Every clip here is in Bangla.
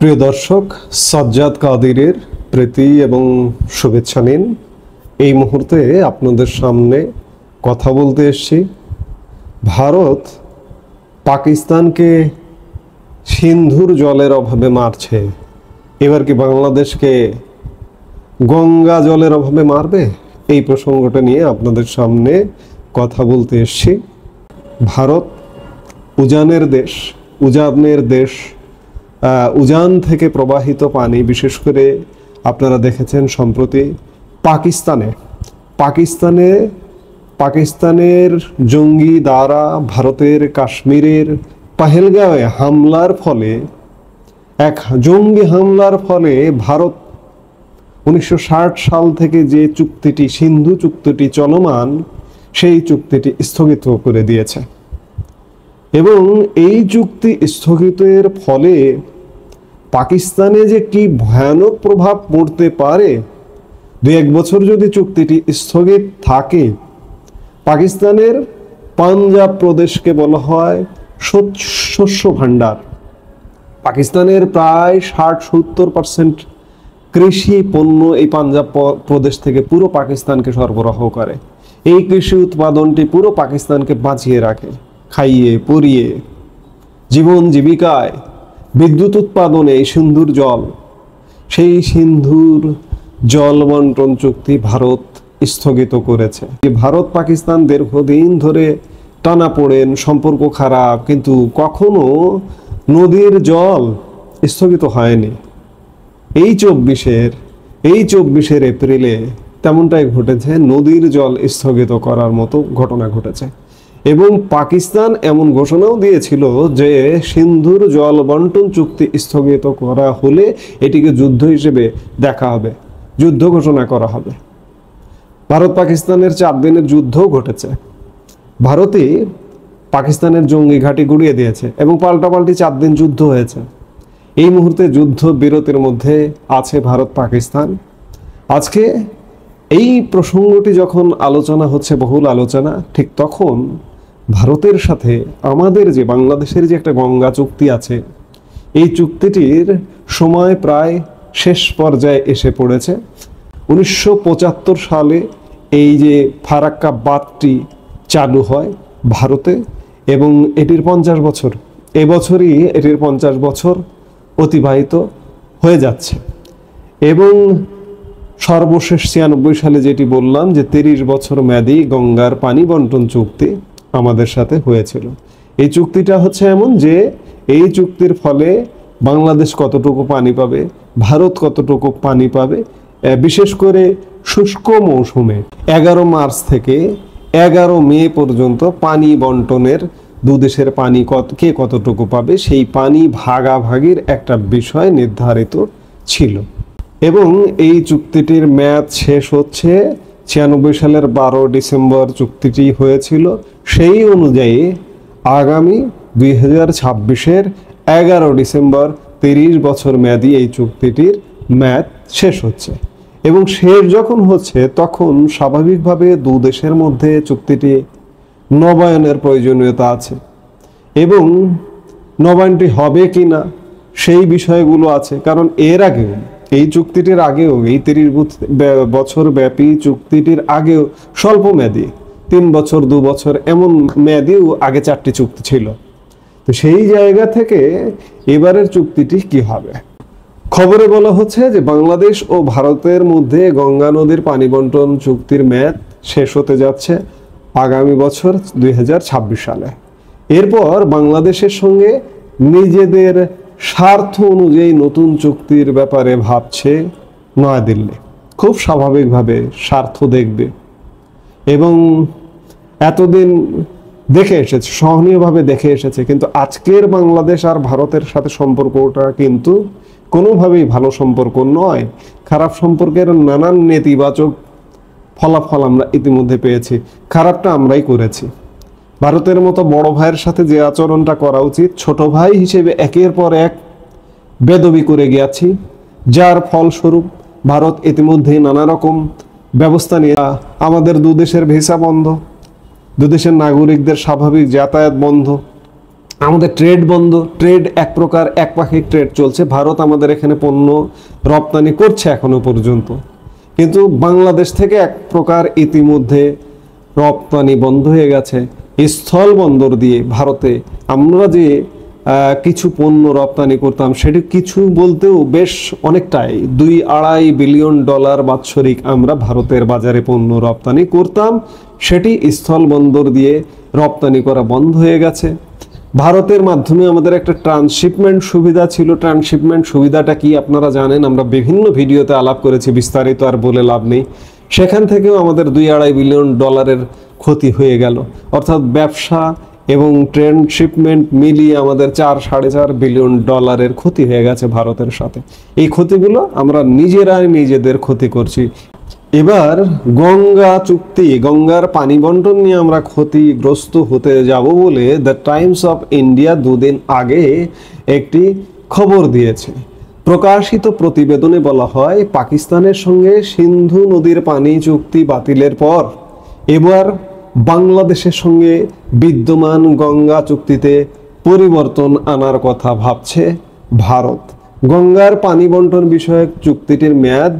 প্রিয় দর্শক, সাজ্জাদ কাদিরের প্রীতি এবং শুভেচ্ছা নিন। এই মুহূর্তে আপনাদের সামনে কথা বলতে এসেছি। ভারত পাকিস্তানকে সিন্ধুর জলের অভাবে মারছে, এবার কি বাংলাদেশকে গঙ্গা জলের অভাবে মারবে? এই প্রসঙ্গটা নিয়ে আপনাদের সামনে কথা বলতে এসেছি। ভারত উজানের দেশ, উজান থেকে প্রবাহিত পানি, বিশেষ করে আপনারা দেখেছেন সম্প্রতি পাকিস্তানের জঙ্গি দ্বারা ভারতের কাশ্মীরের পহেলগাঁওয়ে জঙ্গি হামলার ফলে ভারত 1960 সাল থেকে যে চুক্তিটি, সিন্ধু চুক্তিটি চলমান, সেই চুক্তিটি স্থগিত করে দিয়েছে। এবং এই চুক্তি স্থগিতের ফলে পাকিস্তানে যে কি ভয়ানক প্রভাব পড়তে পারে, 2-1 বছর যদি চুক্তিটি স্থগিত থাকে, পাকিস্তানের পাঞ্জাব প্রদেশকে বলা হয় শস্য ভাণ্ডার। পাকিস্তানের প্রায় 60-70% কৃষি পণ্য এই পাঞ্জাব প্রদেশ থেকে পুরো পাকিস্তানকে সরবরাহ করে। এই কৃষি উৎপাদনটি পুরো পাকিস্তানকে বাঁচিয়ে রাখে, খাইয়ে পরিয়ে, জীবন জীবিকায়, বিদ্যুৎ উৎপাদনে। সেই সিন্ধুর জল বন্টন চুক্তি ভারত স্থগিত করেছে। ভারত পাকিস্তান দীর্ঘদিন ধরে টানাপোড়েন, সম্পর্ক খারাপ, কিন্তু কখনো নদীর জল স্থগিত হয়নি। এই 24 এপ্রিলে তেমনটাই ঘটেছে, নদীর জল স্থগিত করার মতো ঘটনা ঘটেছে। এবং পাকিস্তান এমন ঘোষণাও দিয়েছিল যে সিন্ধুর জল বন্টন চুক্তি স্থগিত করা হলে এটিকে যুদ্ধ হিসেবে দেখা হবে, যুদ্ধ ঘোষণা করা হবে। ভারত পাকিস্তানের 4 দিনের যুদ্ধও ঘটেছে। ভারতে পাকিস্তানের জঙ্গি ঘাঁটি গুড়িয়ে দিয়েছে এবং পাল্টাপাল্টি 4 দিন যুদ্ধ হয়েছে। এই মুহূর্তে যুদ্ধ বিরতির মধ্যে আছে ভারত পাকিস্তান। আজকে এই প্রসঙ্গটি যখন আলোচনা হচ্ছে, বহুল আলোচনা, ঠিক তখন ভারতের সাথে আমাদের যে বাংলাদেশের যে একটা গঙ্গা চুক্তি আছে, এই চুক্তিটির সময় প্রায় শেষ পর্যায়ে এসে পড়েছে। 1975 সালে এই যে ফারাক্কা বাঁধটি চালু হয় ভারতে, এবং এটির 50 বছর, এবছরই এটির 50 বছর অতিবাহিত হয়ে যাচ্ছে। এবং সর্বশেষ 96 সালে যেটি বললাম যে 30 বছর মেয়াদী গঙ্গার পানি বন্টন চুক্তি আমাদের সাথে হয়েছিল। এই চুক্তিটা হচ্ছে এমন যে এই চুক্তির ফলে বাংলাদেশ কতটুকু পানি পাবে, ভারত কতটুকু পানি পাবে, বিশেষ করে শুষ্ক মৌসুমে 11 মার্চ থেকে 11 মে পর্যন্ত পানি বন্টনের, দুদেশের পানি কে কতটুকু পাবে, সেই পানি ভাগাভাগির একটা বিষয় নির্ধারিত ছিল। এবং এই চুক্তিটির মেয়াদ শেষ হচ্ছে 96 সালের 12 ডিসেম্বর চুক্তিটি হয়েছিল। সেই অনুযায়ী আগামী 2026-এর 11 ডিসেম্বর 30 বছর মেয়াদী এই চুক্তিটির মেয়াদ শেষ হচ্ছে। এবং শেষ যখন হচ্ছে তখন স্বাভাবিকভাবে দেশের মধ্যে চুক্তিটি নবায়নের প্রয়োজনীয়তা আছে, এবং নবায়নটি হবে কিনা সেই বিষয়গুলো আছে। কারণ এর আগেও, এই চুক্তিটির আগেও, এই 30 বছর ব্যাপী চুক্তিটির আগেও স্বল্প মেয়াদী 3 বছর 2 বছর এমন মেয়াদীও আগে 4টি চুক্তি ছিল। তো সেই জায়গা থেকে এবারের চুক্তিটি কি হবে? খবরে বলা হচ্ছে যে বাংলাদেশ ও ভারতের মধ্যে গঙ্গা নদীর পানি বন্টন চুক্তির মেয়াদ শেষ হতে যাচ্ছে আগামী বছর 2026 সালে। এরপর বাংলাদেশের সঙ্গে নিজেদের স্বার্থ অনুযায়ী নতুন চুক্তির ব্যাপারে ভাবছে নয়াদিল্লি। খুব স্বাভাবিকভাবে স্বার্থ দেখবে, এবং এতদিন দেখে এসেছে, সহনীয়ভাবে দেখে এসেছে। কিন্তু আজকের বাংলাদেশ আর ভারতের সাথে সম্পর্কটা কিন্তু কোনোভাবেই ভালো সম্পর্ক নয়। খারাপ সম্পর্কের নানান নেতিবাচক ফলাফল আমরা ইতিমধ্যে পেয়েছি। খারাপটা আমরাই করেছি। ভারতের মতো বড় ভাইয়ের সাথে যে আচরণটা করা উচিত, ছোট ভাই হিসেবে একের পর এক বেদবি করে গিয়েছি, যার ফলস্বরূপ ভারত ইতিমধ্যেই নানা রকম ব্যবস্থা নিয়ে আমাদের দুদেশের ভিসা বন্ধ, দুদেশের নাগরিকদের স্বাভাবিক যাতায়াত বন্ধ, আমাদের ট্রেড বন্ধ, ট্রেড এক প্রকার একপাক্ষিক ট্রেড চলছে। ভারত আমাদের এখানে পণ্য রপ্তানি করছে এখনো পর্যন্ত, কিন্তু বাংলাদেশ থেকে এক প্রকার ইতিমধ্যে রপ্তানি বন্ধ হয়ে গেছে। স্থল বন্দর দিয়ে ভারতে আমরা যে কিছু পণ্য রপ্তানি করতাম, সেটি কিছু বলতেও বেশ অনেকটাই, $2-2.5 বিলিয়ন বাৎসরিক আমরা ভারতের বাজারে পণ্য রপ্তানি করতাম, সেটি স্থল বন্দর দিয়ে রপ্তানি করা বন্ধ হয়ে গেছে। ভারতের মাধ্যমে আমাদের একটা ট্রান্সশিপমেন্ট সুবিধা ছিল। ট্রান্সশিপমেন্ট সুবিধাটা কি আপনারা জানেন, আমরা বিভিন্ন ভিডিওতে আলাপ করেছি, বিস্তারিত আর বলে লাভ নেই। সেখান থেকেও আমাদের $2-2.5 বিলিয়ন ক্ষতি হয়ে গেল। অর্থাৎ ব্যবসা এবং ট্রান্সশিপমেন্ট মিলিয়ে আমাদের $4-4.5 বিলিয়ন ক্ষতি হয়ে গেছে ভারতের সাথে। এই ক্ষতিগুলো আমরা নিজেরাই নিজেদের ক্ষতি করছি। এবার গঙ্গা চুক্তি, গঙ্গার পানি বন্টন নিয়ে আমরা ক্ষতিগ্রস্ত হতে যাব বলে দ্য টাইমস অফ ইন্ডিয়া 2 দিন আগে একটি খবর দিয়েছে। প্রকাশিত প্রতিবেদনে বলা হয়, পাকিস্তানের সঙ্গে সিন্ধু নদীর পানি চুক্তি বাতিলের পর এবার বাংলাদেশের সঙ্গে বিদ্যমান গঙ্গা চুক্তিতে পরিবর্তন আনার কথা ভাবছে ভারত। গঙ্গার পানি বন্টন বিষয়ক চুক্তিটির মেয়াদ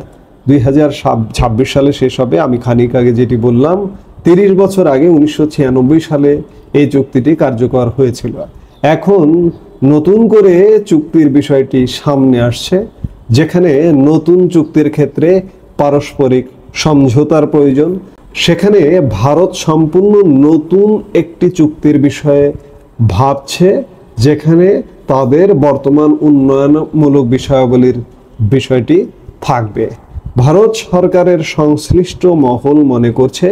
2026 সালে শেষ হবে। আমি খানিক আগে যেটি বললাম, 30 বছর আগে 1996 সালে এই চুক্তিটি কার্যকর হয়েছিল। এখন নতুন করে চুক্তির বিষয়টি সামনে আসছে, যেখানে নতুন চুক্তির ক্ষেত্রে পারস্পরিক সমঝোতার প্রয়োজন। সেখানে ভারত সম্পূর্ণ নতুন একটি চুক্তির বিষয়ে ভাবছে, যেখানে তাদের বর্তমান উন্নয়নমূলক বিষয়াবলীর বিষয়টি থাকবে। ভারত সরকারের সংশ্লিষ্ট মহল মনে করছে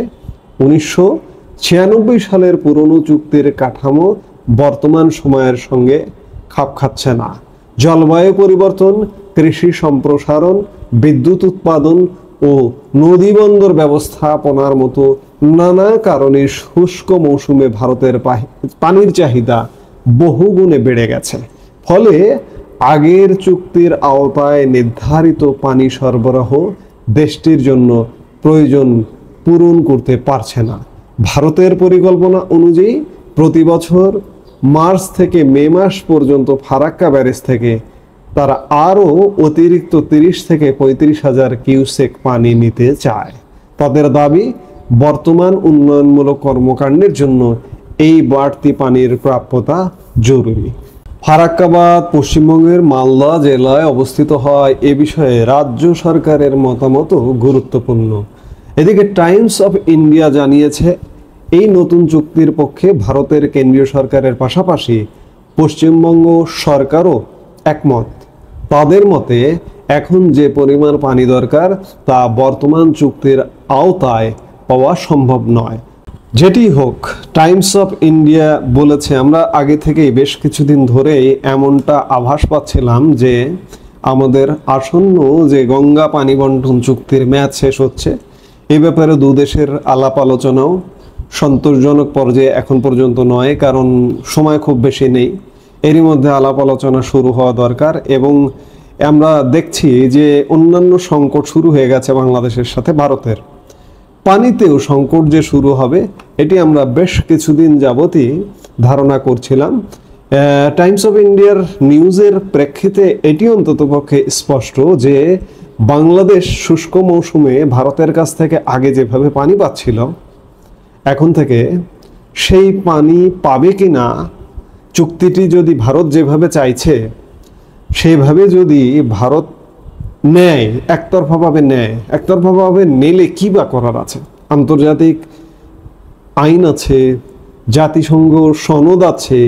1996 সালের পুরনো চুক্তির কাঠামো বর্তমান সময়ের সঙ্গে খাপ খাচ্ছে না। জলবায়ু পরিবর্তন, কৃষি সম্প্রসারণ, বিদ্যুৎ উৎপাদন ও নদীবন্দর ব্যবস্থাপনার মতো নানা কারণে শুষ্ক মৌসুমে ভারতের পানির চাহিদা বহুগুণে বেড়ে গেছে। ফলে আগের চুক্তির আওতায় নির্ধারিত পানি সরবরাহ দেশটির জন্য প্রয়োজন পূরণ করতে পারছে না। ভারতের পরিকল্পনা অনুযায়ী প্রতি বছর মার্চ থেকে মে মাস পর্যন্ত ফারাক্কা ব্যারেজ থেকে তারা আরও অতিরিক্ত 30 থেকে 35 হাজার কিউসেক পানি নিতে চায়। তাদের দাবি, বর্তমান উন্নয়নমূলক কর্মকাণ্ডের জন্য এই বাড়তি পানির প্রাপ্যতা জরুরি। ফারাক্কাবাদ পশ্চিমবঙ্গের মালদা জেলায় অবস্থিত হয়। এ বিষয়ে রাজ্য সরকারের মতামত গুরুত্বপূর্ণ। এদিকে টাইমস অফ ইন্ডিয়া জানিয়েছে, এই নতুন চুক্তির পক্ষে ভারতের কেন্দ্রীয় সরকারের পাশাপাশি পশ্চিমবঙ্গ সরকারও একমত। তাদের মতে এখন যে পরিমাণ পানি দরকার তা বর্তমান চুক্তির আওতায় পাওয়া সম্ভব নয়। যেটি হোক, টাইমস অফ ইন্ডিয়া বলেছে, আমরা আগে থেকেই বেশ কিছুদিন ধরেই এমনটা আভাস পাচ্ছিলাম যে আমাদের আসন্ন যে গঙ্গা পানি বন্টন চুক্তির মেয়াদ শেষ হচ্ছে, এ ব্যাপারে দু দেশের আলাপ আলোচনাও সন্তোষজনক পর্যায়ে এখন পর্যন্ত নয়, কারণ সময় খুব বেশি নেই। এরই মধ্যে আলাপ আলোচনা শুরু হওয়া দরকার। এবং আমরা দেখছি যে অন্যান্য সংকট শুরু হয়ে গেছে বাংলাদেশের সাথে ভারতের। পানিতেও সংকট যে শুরু হবে, এটি আমরা বেশ কিছুদিন যাবতই ধারণা করছিলাম। টাইমস অফ ইন্ডিয়ার নিউজের প্রেক্ষিতে এটি অন্ততপক্ষে স্পষ্ট যে বাংলাদেশ শুষ্ক মৌসুমে ভারতের কাছ থেকে আগে যেভাবে পানি পাচ্ছিল, এখন থেকে সেই পানি পাবে কি না, চুক্তিটি যদি ভারত যেভাবে চাইছে সেইভাবে যদি ভারত নেয়, একতরফাভাবে নেয়, একতরফাভাবে নিলে কি বা করার আছে? আন্তর্জাতিক আইন আছে, জাতিসংঘ সনদ আছে,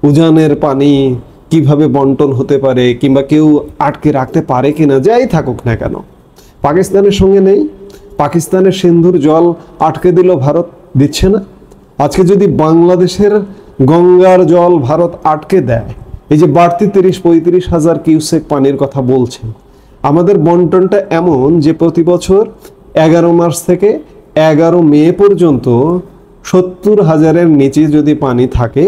উজানের পানি কিভাবে বন্টন হতে পারে কিংবা কেউ আটকে রাখতে পারে কিনা, যাই থাকুক না কেন, পাকিস্তানের সঙ্গে নেই। পাকিস্তানের সিন্ধুর জল আটকে দিল ভারত, দিচ্ছে না। আজকে যদি বাংলাদেশের গঙ্গার জল ভারত আটকে দেয়, এই যে বাড়তি 30-35 হাজার কিউসেক পানির কথা বলছে, আমাদের বন্টনটা এমন যে প্রতি বছর 11 মার্চ থেকে 11 মে পর্যন্ত 70 হাজারের নিচে যদি পানি থাকে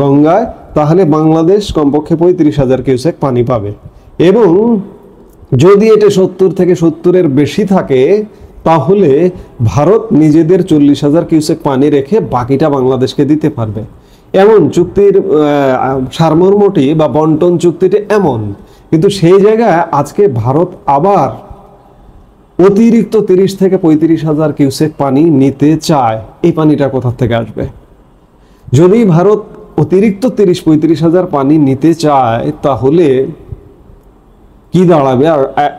গঙ্গায়, তাহলে বাংলাদেশ কমপক্ষে 35 হাজার কিউসেক পানি পাবে। এবং যদি এটা 70 থেকে 70-এর বেশি থাকে, তাহলে ভারত নিজেদের 40 হাজার কিউসেক পানি রেখে বাকিটা বাংলাদেশকে দিতে পারবে। এমন চুক্তির সারমর্মটি বা বন্টন চুক্তিটি এমন, কিন্তু সেই জায়গায় আজকে ভারত আবার অতিরিক্ত 30 থেকে 35,000 কিউসেক পানি নিতে চায়। এই পানিটা কোথা থেকে আসবে? যদি ভারত অতিরিক্ত 30-35,000 পানি নিতে চায় তাহলে কি দাঁড়াবে?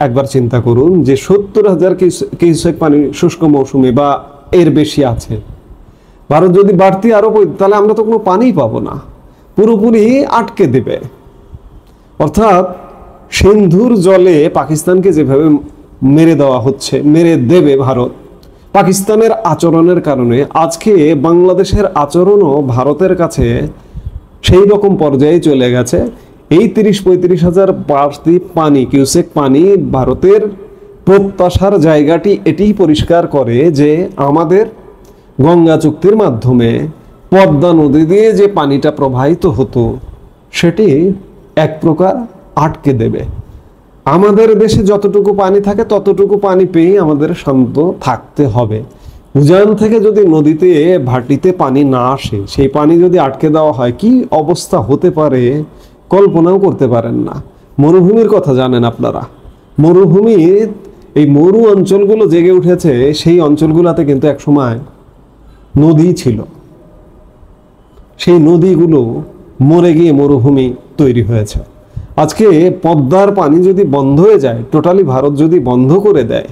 একবার চিন্তা করুন যে 70,000 কিউসেক পানি শুষ্ক মৌসুমে বা এর বেশি আছে, ভারত যদি বাড়তি আরো তাহলে আমরা তো কোনো পানিই পাবো না, পুরোপুরি আটকে দেবে। অর্থাৎ সিন্ধুর জলে পাকিস্তানকে যেভাবে মেরে দেওয়া হচ্ছে, মেরে দেবে ভারত পাকিস্তানের আচরণের কারণে, আজকে বাংলাদেশের আচরণও ভারতের কাছে সেই রকম পর্যায়ে চলে গেছে। এই 30-35,000 বাড়তি পানি, কিউসেক পানি ভারতের প্রত্যাশার জায়গাটি এটিই পরিষ্কার করে যে আমাদের গঙ্গা চুক্তির মাধ্যমে পদ্মা নদী দিয়ে যে পানিটা প্রবাহিত হতো সেটি এক প্রকার আটকে দেবে। আমাদের দেশে যতটুকু পানি থাকে ততটুকু পানি পেয়ে আমাদের শান্ত থাকতে হবে। উজান থেকে যদি নদীতে ভাটিতে পানি না আসে, সেই পানি যদি আটকে দেওয়া হয়, কি অবস্থা হতে পারে কল্পনাও করতে পারেন না। মরুভূমির কথা জানেন আপনারা, মরুভূমির এই মরু অঞ্চলগুলো জেগে উঠেছে, সেই অঞ্চলগুলোতে কিন্তু একসময় নদী ছিল, সেই নদীগুলো মরে গিয়ে মরুভূমি তৈরি হয়েছে। আজকে পদ্মার পানি যদি বন্ধ হয়ে যায়, টোটালি ভারত যদি বন্ধ করে দেয়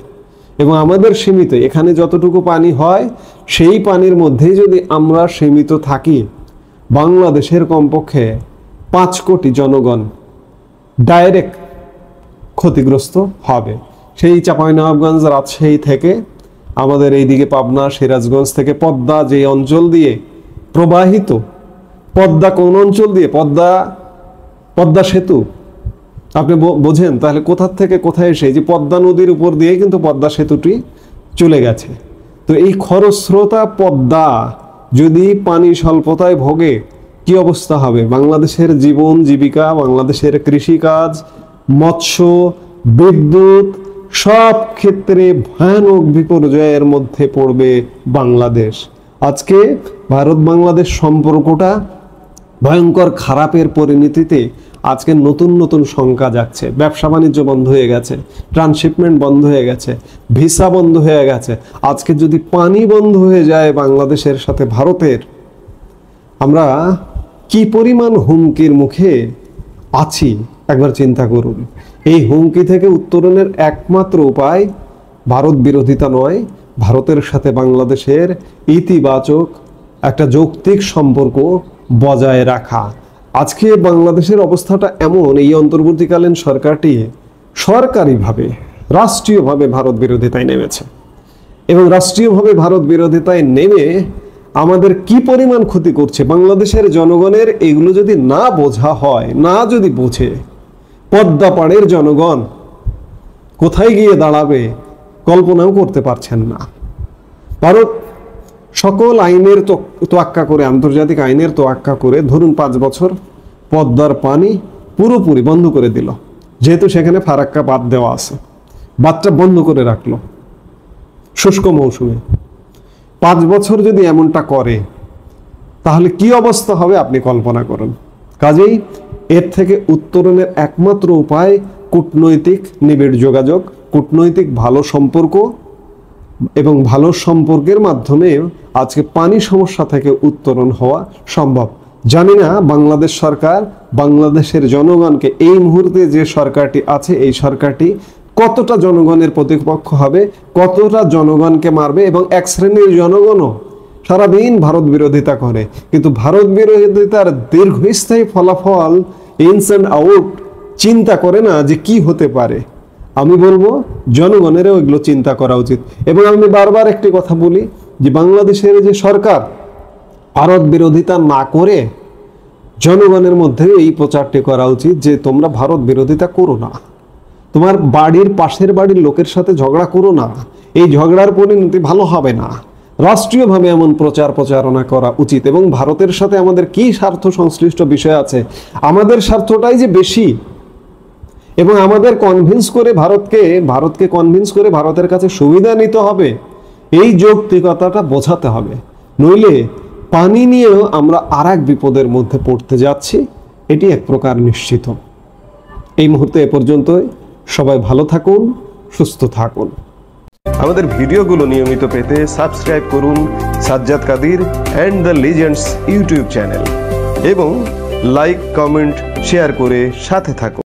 এবং আমাদের সীমিত এখানে যতটুকু পানি হয় সেই পানির মধ্যেই যদি আমরা সীমিত থাকি, বাংলাদেশের কমপক্ষে 5 কোটি জনগণ ডাইরেক্ট ক্ষতিগ্রস্ত হবে। সেই চাঁপাইনবাবগঞ্জ, রাজশাহী থেকে আমাদের এইদিকে পাবনা, সিরাজগঞ্জ থেকে পদ্মা যে অঞ্চল দিয়ে প্রবাহিত, পদ্মা কোন অঞ্চল দিয়ে? পদ্মা সেতু আপনি বোঝেন তাহলে কোথা থেকে কোথায় এসে, যে পদ্মা নদীর উপর দিয়ে কিন্তু পদ্মা সেতুটি চলে গেছে। তো এই খরস্রোতা পদ্মা যদি পানি স্বল্পতায় ভোগে কি অবস্থা হবে? বাংলাদেশের জীবন জীবিকা, বাংলাদেশের কৃষিকাজ, মৎস্য, বিদ্যুৎ সব ক্ষেত্রে ভয়ানক বিপর্যয়ের মধ্যে পড়বে বাংলাদেশ। আজকে ভারত বাংলাদেশ সম্পর্কটা ভয়ঙ্কর খারাপের পরিণতিতে আজকে নতুন নতুন শঙ্কা যাচ্ছে। ব্যবসা বাণিজ্য বন্ধ হয়ে গেছে, ট্রান্সশিপমেন্ট বন্ধ হয়ে গেছে, ভিসা বন্ধ হয়ে গেছে। আজকে যদি পানি বন্ধ হয়ে যায় বাংলাদেশের সাথে ভারতের, আমরা কি পরিমাণ হুমকির মুখে আছি একবার চিন্তা করুন। এই হুমকি থেকে উত্তরণের একমাত্র উপায় ভারত বিরোধিতা নয়, ভারতের সাথে বাংলাদেশের ইতিবাচক একটা যৌক্তিক সম্পর্ক বজায় রাখা। আজকে বাংলাদেশের অবস্থাটা এমন, এই অন্তর্বর্তীকালীন সরকারটি সরকারিভাবে, রাষ্ট্রীয়ভাবে ভারত বিরোধিতায় নেমেছে এবং রাষ্ট্রীয়ভাবে ভারত বিরোধিতায় নেমে আমাদের কি পরিমাণ ক্ষতি করছে বাংলাদেশের জনগণের, এগুলো যদি না বোঝা হয়, না যদি বোঝে, পদ্মা পাড়ের জনগণ কোথায় গিয়ে দাঁড়াবে কল্পনাও করতে পারছেন না। ভারত সকল আইনের তোয়াক্কা করে, আন্তর্জাতিক আইনের তোয়াক্কা করে ধরুন 5 বছর পদ্মার পানি পুরোপুরি বন্ধ করে দিল, যেহেতু সেখানে ফারাক্কা বাঁধ দেওয়া আছে, বাঁধটা বন্ধ করে রাখলো শুষ্ক মৌসুমে। 5 বছর যদি এমনটা করে তাহলে কি অবস্থা হবে আপনি কল্পনা করুন। কাজেই এর থেকে উত্তরণের একমাত্র উপায় কূটনৈতিক নিবিড় যোগাযোগ, কূটনৈতিক ভালো সম্পর্ক, এবং ভালো সম্পর্কের মাধ্যমে আজকে পানি সমস্যা থেকে উত্তরণ হওয়া সম্ভব। জানি না বাংলাদেশ সরকার বাংলাদেশের জনগণকে, এই মুহূর্তে যে সরকারটি আছে এই সরকারটি কতটা জনগণের প্রতিপক্ষ হবে, কতটা জনগণকে মারবে। এবং এক শ্রেণীর জনগণও সারাদিন ভারত বিরোধিতা করে, কিন্তু ভারত বিরোধিতার দীর্ঘস্থায়ী ফলাফল, ইনস অ্যান্ড আউট চিন্তা করে না যে কি হতে পারে। আমি বলবো জনগণেরও এগুলো চিন্তা করা উচিত। এবং আমি বারবার একটি কথা বলি যে বাংলাদেশের যে সরকার ভারত বিরোধিতা না করে জনগণের মধ্যে এই প্রচারটি করা উচিত যে তোমরা ভারত বিরোধিতা করো না, তোমার বাড়ির পাশের বাড়ির লোকের সাথে ঝগড়া করো না, এই ঝগড়ার পরিণতি ভালো হবে না। রাষ্ট্রীয়ভাবে এমন প্রচারণা করা উচিত। এবং ভারতের সাথে আমাদের কি স্বার্থ সংশ্লিষ্ট বিষয় আছে, আমাদের স্বার্থটাই যে বেশি, এবং আমাদের ভারতকে কনভিন্স করে ভারতের কাছে সুবিধা নিতে হবে, এই যৌক্তিকতাটা বোঝাতে হবে। নইলে পানি নিয়েও আমরা আরেক বিপদের মধ্যে পড়তে যাচ্ছি, এটি এক প্রকার নিশ্চিত। এই মুহূর্তে এ পর্যন্তই। সবাই ভালো থাকুন, সুস্থ থাকুন। আমাদের ভিডিওগুলো নিয়মিত পেতে সাবস্ক্রাইব করুন Sajjad Kadir and the legends YouTube channel এবং লাইক, কমেন্ট, শেয়ার করে সাথে থাকুন।